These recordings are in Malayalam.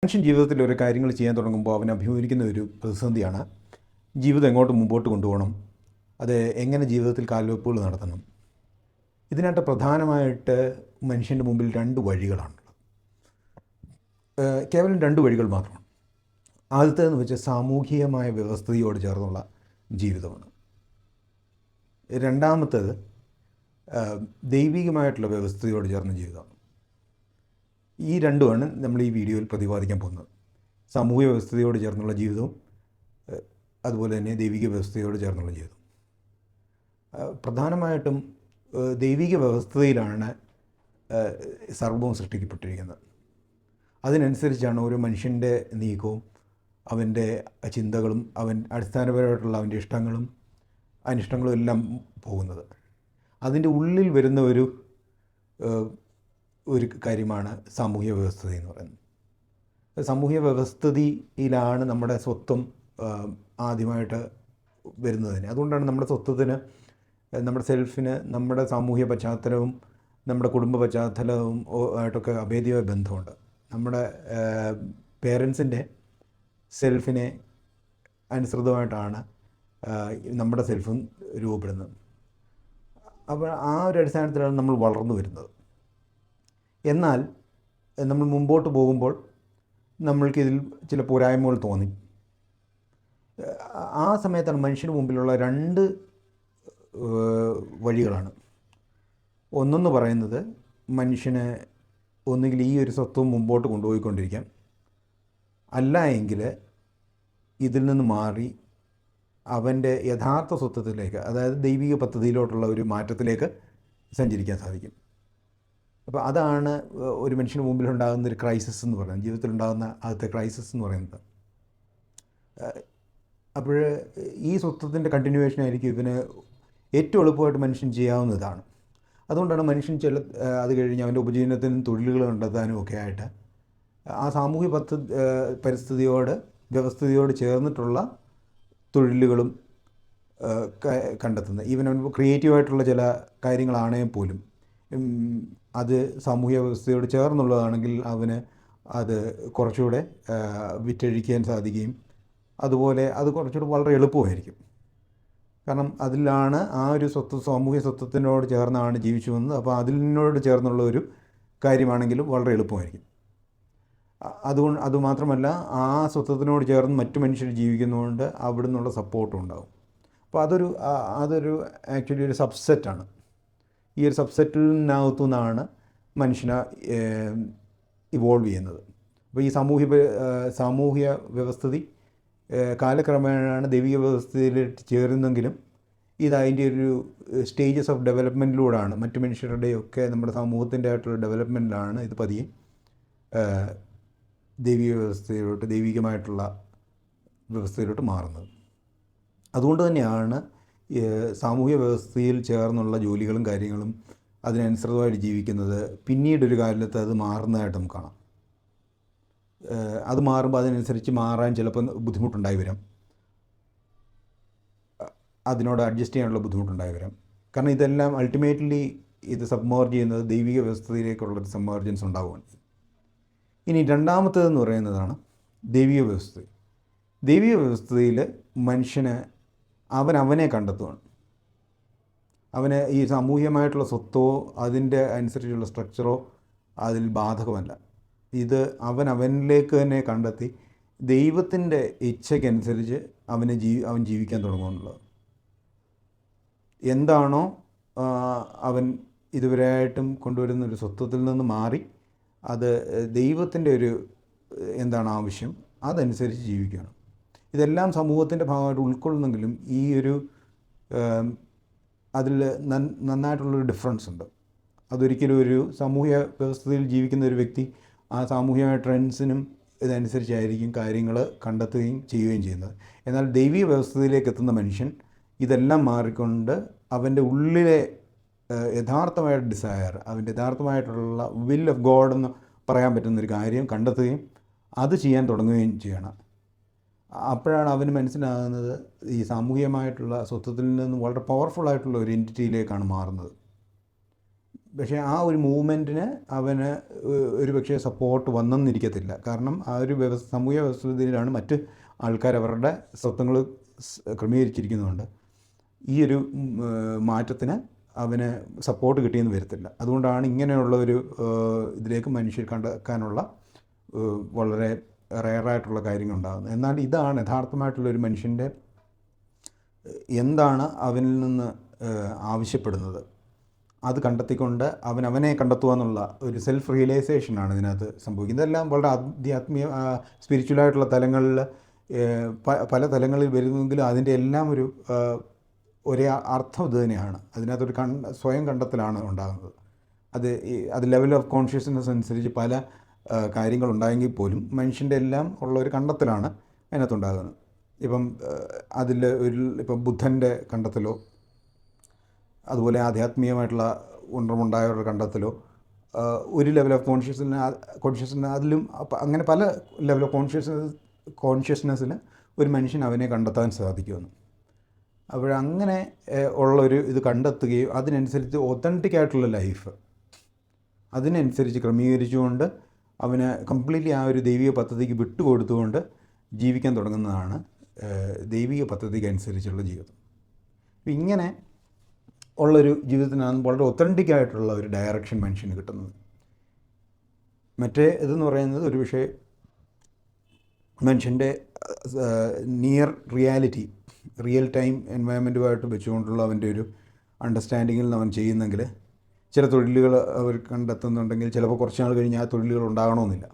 മനുഷ്യൻ ജീവിതത്തിൽ ഒരു കാര്യങ്ങൾ ചെയ്യാൻ തുടങ്ങുമ്പോൾ അവൻ അഭിമുഖീകരിക്കുന്ന ഒരു പ്രതിസന്ധിയാണ് ജീവിതം എങ്ങോട്ട് മുമ്പോട്ട് കൊണ്ടുപോകണം, അത് എങ്ങനെ ജീവിതത്തിൽ കാൽവെപ്പുകൾ നടത്തണം. ഇതിനായിട്ട് പ്രധാനമായിട്ട് മനുഷ്യൻ്റെ മുമ്പിൽ രണ്ട് വഴികളാണുള്ളത്. കേവലം രണ്ട് വഴികൾ മാത്രമാണ്. ആദ്യത്തേതെന്ന് വെച്ചാൽ സാമൂഹികമായ വ്യവസ്ഥയോട് ചേർന്നുള്ള ജീവിതമാണ്. രണ്ടാമത്തേത് ദൈവികമായിട്ടുള്ള വ്യവസ്ഥയോട് ചേർന്ന ജീവിതമാണ്. ഈ രണ്ടുമാണ് നമ്മൾ ഈ വീഡിയോയിൽ പ്രതിപാദിക്കാൻ പോകുന്നത്. സാമൂഹിക വ്യവസ്ഥയോട് ചേർന്നുള്ള ജീവിതവും അതുപോലെ തന്നെ ദൈവിക വ്യവസ്ഥയോട് ചേർന്നുള്ള ജീവിതം. പ്രധാനമായിട്ടും ദൈവിക വ്യവസ്ഥയിലാണ് സർവ്വവും സൃഷ്ടിക്കപ്പെട്ടിരിക്കുന്നത്. അതിനനുസരിച്ചാണ് ഓരോ മനുഷ്യൻ്റെ നീക്കവും അവൻ്റെ ചിന്തകളും അടിസ്ഥാനപരമായിട്ടുള്ള അവൻ്റെ ഇഷ്ടങ്ങളും അനിഷ്ടങ്ങളും എല്ലാം പോകുന്നത്. അതിൻ്റെ ഉള്ളിൽ വരുന്ന ഒരു കാര്യമാണ് സാമൂഹ്യ വ്യവസ്ഥിതി എന്ന് പറയുന്നത്. സാമൂഹ്യ വ്യവസ്ഥിതിയിലാണ് നമ്മുടെ സ്വത്വം ആദ്യമായിട്ട് വരുന്നതിന്. അതുകൊണ്ടാണ് നമ്മുടെ സ്വത്വത്തിന്, നമ്മുടെ സെൽഫിന് നമ്മുടെ സാമൂഹ്യ പശ്ചാത്തലവും നമ്മുടെ കുടുംബ പശ്ചാത്തലവും ആയിട്ടൊക്കെ അഭേദ്യമായ ബന്ധമുണ്ട്. നമ്മുടെ പേരൻസിൻ്റെ സെൽഫിനെ അനുസൃതമായിട്ടാണ് നമ്മുടെ സെൽഫും രൂപപ്പെടുന്നത്. അപ്പോൾ ആ ഒരു അടിസ്ഥാനത്തിലാണ് നമ്മൾ വളർന്നു വരുന്നത്. എന്നാൽ നമ്മൾ മുമ്പോട്ട് പോകുമ്പോൾ നമ്മൾക്കിതിൽ ചില പോരായ്മകൾ തോന്നി. ആ സമയത്താണ് മനുഷ്യന് മുമ്പിലുള്ള രണ്ട് വഴികളാണ്. ഒന്നെന്ന് പറയുന്നത് മനുഷ്യന് ഒന്നുകിൽ ഈ ഒരു സ്വത്വം മുമ്പോട്ട് കൊണ്ടുപോയിക്കൊണ്ടിരിക്കാം, അല്ല എങ്കിൽ ഇതിൽ നിന്ന് മാറി അവൻ്റെ യഥാർത്ഥ സ്വത്വത്തിലേക്ക്, അതായത് ദൈവിക പദ്ധതിയിലോട്ടുള്ള ഒരു മാറ്റത്തിലേക്ക് സഞ്ചരിക്കാൻ സാധിക്കും. അപ്പോൾ അതാണ് ഒരു മനുഷ്യന് മുമ്പിലുണ്ടാകുന്ന ഒരു ക്രൈസിസ് എന്ന് പറയുന്നത്, ജീവിതത്തിലുണ്ടാകുന്ന ആദ്യത്തെ ക്രൈസിസ് എന്ന് പറയുന്നത്. അപ്പോൾ ഈ സ്വത്വത്തിൻ്റെ കണ്ടിന്യൂവേഷൻ ആയിരിക്കും ഇതിന് ഏറ്റവും എളുപ്പമായിട്ട് മനുഷ്യൻ ചെയ്യാവുന്നതാണ്. അതുകൊണ്ടാണ് മനുഷ്യൻ അത് കഴിഞ്ഞ് അവൻ്റെ ഉപജീവനത്തിനും തൊഴിലുകൾ കണ്ടെത്താനും ഒക്കെ ആയിട്ട് ആ സാമൂഹ്യ പരിസ്ഥിതിയോട് വ്യവസ്ഥിതിയോട് ചേർന്നിട്ടുള്ള തൊഴിലുകളും കണ്ടെത്തുന്നത്. ഈവൻ അവൻ ക്രിയേറ്റീവായിട്ടുള്ള ചില കാര്യങ്ങളാണെങ്കിൽ പോലും അത് സാമൂഹ്യ വ്യവസ്ഥയോട് ചേർന്നുള്ളതാണെങ്കിൽ അവന് അത് കുറച്ചുകൂടെ വിറ്റഴിക്കാൻ സാധിക്കുകയും അതുപോലെ അത് കുറച്ചുകൂടെ വളരെ എളുപ്പമായിരിക്കും. കാരണം അതിലാണ് ആ ഒരു സാമൂഹ്യ സ്വത്വത്തിനോട് ചേർന്നാണ് ജീവിച്ചു വന്നത്. അപ്പോൾ അതിനോട് ചേർന്നുള്ള ഒരു കാര്യമാണെങ്കിലും വളരെ എളുപ്പമായിരിക്കും. അതുമാത്രമല്ല, ആ സ്വത്വത്തിനോട് ചേർന്ന് മറ്റു മനുഷ്യർ ജീവിക്കുന്നതുകൊണ്ട് അവിടെ നിന്നുള്ള സപ്പോർട്ടും ഉണ്ടാകും. അപ്പോൾ അതൊരു ആക്ച്വലി ഒരു സബ്സെറ്റാണ്. ഈ ഒരു സബ്സെറ്റിനകത്തു നിന്നാണ് മനുഷ്യനെ ഇവോൾവ് ചെയ്യുന്നത്. അപ്പോൾ ഈ സാമൂഹ്യ വ്യവസ്ഥിതി കാലക്രമേണ ദൈവിക വ്യവസ്ഥയിലേക്ക് ചേരുന്നെങ്കിലും ഇത് അതിൻ്റെ ഒരു സ്റ്റേജസ് ഓഫ് ഡെവലപ്മെൻറ്റിലൂടെയാണ്, മറ്റു മനുഷ്യരുടെയൊക്കെ നമ്മുടെ സമൂഹത്തിൻ്റെ ആയിട്ടുള്ള ഡെവലപ്മെൻറ്റിലാണ് ഇത് പതിയെ ദൈവികമായിട്ടുള്ള വ്യവസ്ഥയിലോട്ട് മാറുന്നത്. അതുകൊണ്ട് തന്നെയാണ് സാമൂഹ്യ വ്യവസ്ഥയിൽ ചേർന്നുള്ള ജോലികളും കാര്യങ്ങളും അതിനനുസൃതമായിട്ട് ജീവിക്കുന്നത് പിന്നീടൊരു കാലത്ത് അത് മാറുന്നതായിട്ട് നമുക്ക് കാണാം. അത് മാറുമ്പോൾ അതിനനുസരിച്ച് മാറാൻ ചിലപ്പോൾ ബുദ്ധിമുട്ടുണ്ടായി വരാം, അതിനോട് അഡ്ജസ്റ്റ് ചെയ്യാനുള്ള ബുദ്ധിമുട്ടുണ്ടായി വരാം. കാരണം ഇതെല്ലാം അൾട്ടിമേറ്റ്ലി ഇത് സബ്മേർജ് ചെയ്യുന്നത് ദൈവിക വ്യവസ്ഥയിലേക്കുള്ളൊരു സബ്മേർജൻസ് ഉണ്ടാവുകയാണ്. ഇനി രണ്ടാമത്തേതെന്ന് പറയുന്നതാണ് ദൈവിക വ്യവസ്ഥ. ദൈവിക വ്യവസ്ഥയിൽ മനുഷ്യന് അവനെ കണ്ടെത്തുകയാണ്. അവന് ഈ സാമൂഹികമായിട്ടുള്ള സ്വത്തോ അതിൻ്റെ അനുസരിച്ചുള്ള സ്ട്രക്ചറോ അതിൽ ബാധകമല്ല. ഇത് അവനിലേക്ക് തന്നെ കണ്ടെത്തി ദൈവത്തിൻ്റെ ഇച്ഛയ്ക്കനുസരിച്ച് അവൻ ജീവിക്കാൻ തുടങ്ങുമെന്നുള്ളത്. എന്താണോ അവൻ ഇതുവരെയായിട്ടും കൊണ്ടുവരുന്ന ഒരു സ്വത്വത്തിൽ നിന്ന് മാറി അത് ദൈവത്തിൻ്റെ എന്താണ് ആവശ്യം അതനുസരിച്ച് ജീവിക്കുകയാണ്. ഇതെല്ലാം സമൂഹത്തിൻ്റെ ഭാഗമായിട്ട് ഉൾക്കൊള്ളുന്നെങ്കിലും ഈ അതിൽ നന്നായിട്ടുള്ളൊരു ഡിഫറൻസ് ഉണ്ട്. അതൊരിക്കലും ഒരു സാമൂഹ്യ വ്യവസ്ഥയിൽ ജീവിക്കുന്ന ഒരു വ്യക്തി ആ സാമൂഹിക ട്രെൻഡ്സിനും ഇതനുസരിച്ചായിരിക്കും കാര്യങ്ങൾ കണ്ടെത്തുകയും ചെയ്യുകയും ചെയ്യുന്നത്. എന്നാൽ ദൈവിക വ്യവസ്ഥയിലേക്ക് എത്തുന്ന മനുഷ്യൻ ഇതെല്ലാം മാറിക്കൊണ്ട് അവൻ്റെ ഉള്ളിലെ യഥാർത്ഥമായ ഡിസയർ, അവൻ്റെ യഥാർത്ഥമായിട്ടുള്ള വിൽ ഓഫ് ഗോഡ് എന്ന് പറയാൻ പറ്റുന്നൊരു കാര്യം കണ്ടെത്തുകയും അത് ചെയ്യാൻ തുടങ്ങുകയും ചെയ്യണം. അപ്പോഴാണ് അവന് മനസ്സിലാകുന്നത് ഈ സാമൂഹികമായിട്ടുള്ള സ്വത്വത്തിൽ നിന്ന് വളരെ പവർഫുള്ളായിട്ടുള്ള ഒരു എൻറ്റിറ്റിയിലേക്കാണ് മാറുന്നത്. പക്ഷേ ആ ഒരു മൂവ്മെൻറ്റിന് അവന് ഒരു പക്ഷേ സപ്പോർട്ട് വന്നെന്നിരിക്കത്തില്ല. കാരണം ആ ഒരു സാമൂഹ്യ വ്യവസ്ഥയിലാണ് മറ്റ് ആൾക്കാർ അവരുടെ സ്വത്വങ്ങൾ ക്രമീകരിച്ചിരിക്കുന്നതുകൊണ്ട് ഈ ഒരു മാറ്റത്തിന് അവന് സപ്പോർട്ട് കിട്ടിയെന്ന് വരത്തില്ല. അതുകൊണ്ടാണ് ഇങ്ങനെയുള്ള ഒരു ഇതിലേക്ക് മനുഷ്യർ കടക്കാനുള്ള വളരെ റെയറായിട്ടുള്ള കാര്യങ്ങളുണ്ടാകുന്നത്. എന്നാൽ ഇതാണ് യഥാർത്ഥമായിട്ടുള്ളൊരു മനുഷ്യൻ്റെ എന്താണ് അവനിൽ നിന്ന് ആവശ്യപ്പെടുന്നത്, അത് കണ്ടെത്തിക്കൊണ്ട് അവനെ കണ്ടെത്തുക എന്നുള്ള ഒരു സെൽഫ് റിയലൈസേഷനാണ് ഇതിനകത്ത് സംഭവിക്കുന്നത്. ഇതെല്ലാം വളരെ ആധ്യാത്മിക സ്പിരിച്വലായിട്ടുള്ള തലങ്ങളിൽ പല തലങ്ങളിൽ വരുന്നെങ്കിലും അതിൻ്റെ എല്ലാം ഒരേ അർത്ഥം ഇത് തന്നെയാണ്. അതിനകത്തൊരു സ്വയം കണ്ടെത്തലാണ് ഉണ്ടാകുന്നത്. അത് ലെവൽ ഓഫ് കോൺഷ്യസ്നെസ് അനുസരിച്ച് പല കാര്യങ്ങളുണ്ടായെങ്കിൽ പോലും മനുഷ്യൻ്റെ എല്ലാം ഉള്ള ഒരു കണ്ടെത്തലാണ് അതിനകത്തുണ്ടാകുന്നത്. ഇപ്പം അതിൽ ഇപ്പം ബുദ്ധൻ്റെ കണ്ടെത്തലോ അതുപോലെ ആധ്യാത്മികമായിട്ടുള്ള ഉണർവുണ്ടായവരുടെ കണ്ടെത്തലോ ഒരു ലെവൽ ഓഫ് കോൺഷ്യസ്നെസ് അതിലും അങ്ങനെ പല ലെവൽ ഓഫ് കോൺഷ്യസ്നെസ്സിൽ ഒരു മനുഷ്യൻ അവനെ കണ്ടെത്താൻ സാധിക്കുമെന്ന്. അപ്പോഴങ്ങനെ ഉള്ളൊരു ഇത് കണ്ടെത്തുകയും അതിനനുസരിച്ച് ഒത്തൻറ്റിക് ആയിട്ടുള്ള ലൈഫ് അതിനനുസരിച്ച് ക്രമീകരിച്ചുകൊണ്ട് അവന് കംപ്ലീറ്റ്ലി ആ ഒരു ദൈവിക പദ്ധതിക്ക് വിട്ടുകൊടുത്തുകൊണ്ട് ജീവിക്കാൻ തുടങ്ങുന്നതാണ് ദൈവിക പദ്ധതിക്ക് അനുസരിച്ചുള്ള ജീവിതം. ഇങ്ങനെ ഉള്ളൊരു ജീവിതത്തിനാണ് വളരെ ഒത്തൻറ്റിക് ആയിട്ടുള്ള ഒരു ഡയറക്ഷൻ മനുഷ്യന് കിട്ടുന്നത്. മറ്റേ ഇതെന്ന് പറയുന്നത് ഒരു പക്ഷേ മനുഷ്യൻ്റെ നിയർ റിയാലിറ്റി, റിയൽ ടൈം എൻവയൺമെൻറ്റുമായിട്ട് വെച്ചുകൊണ്ടുള്ള അവൻ്റെ ഒരു അണ്ടർസ്റ്റാൻഡിങ്ങിൽ നിന്ന് അവൻ ചെയ്യുന്നെങ്കിൽ ചില തൊഴിലുകൾ അവർ കണ്ടെത്തുന്നുണ്ടെങ്കിൽ ചിലപ്പോൾ കുറച്ച് നാൾ കഴിഞ്ഞ് ആ തൊഴിലുകൾ ഉണ്ടാകണമെന്നില്ല.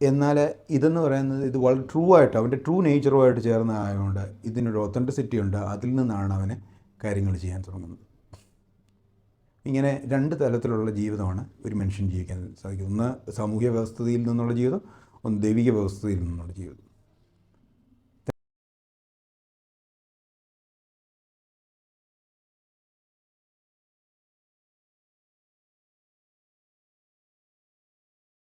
എന്നാൽ ഇതെന്ന് പറയുന്നത് ഇത് വളരെ ട്രൂ ആയിട്ട് അവൻ്റെ ട്രൂ നേച്ചറുമായിട്ട് ചേർന്ന ആയതുകൊണ്ട് ഇതിനൊരു ഒത്തൻറ്റിസിറ്റി ഉണ്ട്. അതിൽ നിന്നാണ് അവന് കാര്യങ്ങൾ ചെയ്യാൻ തുടങ്ങുന്നത്. ഇങ്ങനെ രണ്ട് തലത്തിലുള്ള ജീവിതമാണ് ഒരു മനുഷ്യൻ ജീവിക്കാൻ സാധിക്കുന്നത്. ഒന്ന് സാമൂഹ്യ വ്യവസ്ഥയിൽ നിന്നുള്ള ജീവിതം, ഒന്ന് ദൈവിക വ്യവസ്ഥയിൽ നിന്നുള്ള ജീവിതം.